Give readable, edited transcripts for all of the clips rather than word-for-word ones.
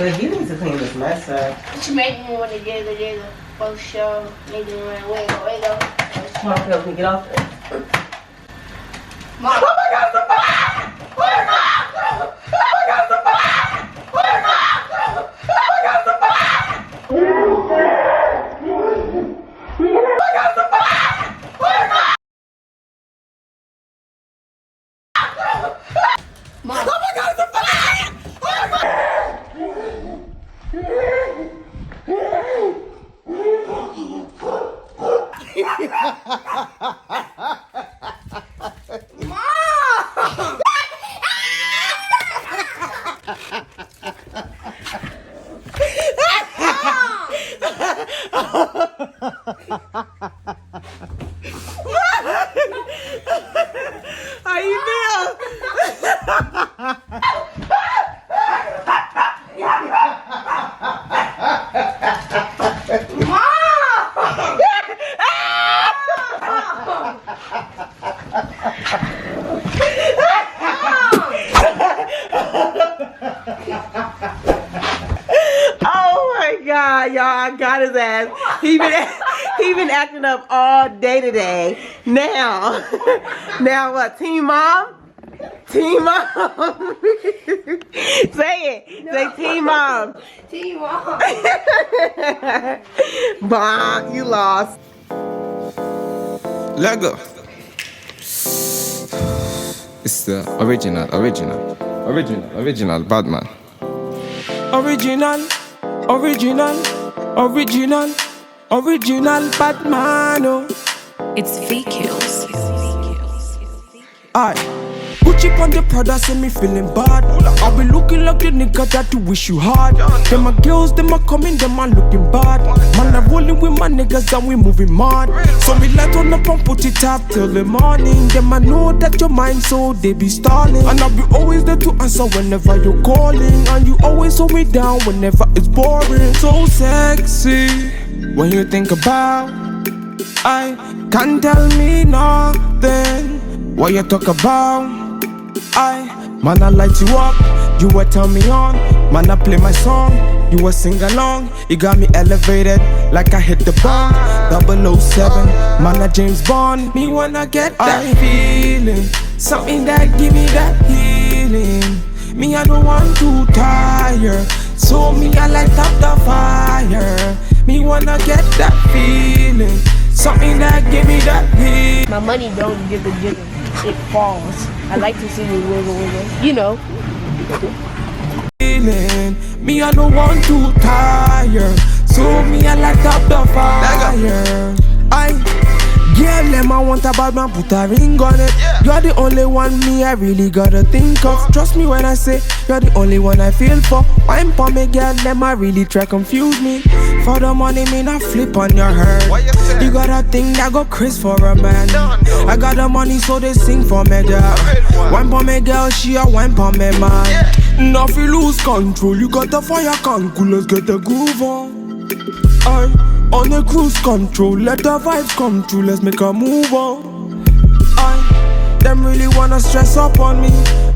But you need to clean this mess up. What you make me want to jiggle, for sure. Nigga, wiggle. Come on, help me get off there. Mom. Oh my God, it's a fire! Oh my God! Oh my God, it's a fire! Oh my God! Oh my God, it's a fire! Oh my God, it's a fire! Oh my God! Mom. Oh my God, it's a fire! Oh my God! How you feel? Oh my God, y'all! I got his ass. He been acting up all day today. Now what? Team mom? Team mom. Say it. No. Say team mom. Team Mom. Bonk, you lost. Let go. It's the original Batman. Original Batman. Oh. It's fake kills. Aye. Gucci on the Prada, send me feeling bad. I be looking like the nigga that you wish you had. Them my girls, them a coming, them a looking bad. Man, I'm rolling with my niggas and we moving mad. So me light on up and put it up till the morning. Them I know that your mind, so they be stalling. And I'll be always there to answer whenever you're calling. And you always hold me down whenever it's boring. So sexy when you think about. I can't tell me nothing. What you talk about? Man, I light you up, you will turn me on. Man, I play my song, you will sing along. You got me elevated like I hit the bomb. 007, man, I James Bond. Me wanna get that feeling, something that give me that healing. Me, I don't want to tire, so me, I light up the fire. Me wanna get that feeling, something that give me that healing. My money don't jiggle, it falls. I like to see you wiggle. You know. Me, I don't want to tire, so me, I light up the fire. Girl, them I want a bad man, put a ring on it. You're the only one me I really gotta think of. Trust me when I say you're the only one I feel for. Wine for me, girl, them I really try confuse me. For the money, me not flip on your head. You got a thing that go Chris for a man. I got the money, so they sing for me, girl. Wine for me, girl, she a wine for me, man. Now if you lose control, you got the fire can cool, let's get the groove on. On a cruise control, let the vibes come true, let's make a move on. Them really wanna stress up on me.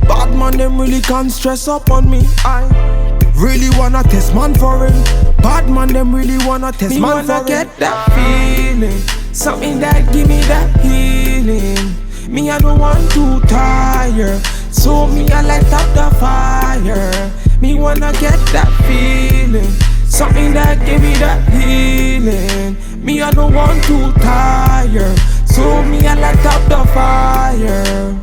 Bad man, them really can't stress up on me. I really wanna test man for it. Bad man, them really wanna test man for it. Get that feeling, something that give me that healing. Me, I don't want to tire, so me, I light up the fire. Me wanna get that feeling, something that give me that healing. Me, I don't want to tire, so me, I light up the fire.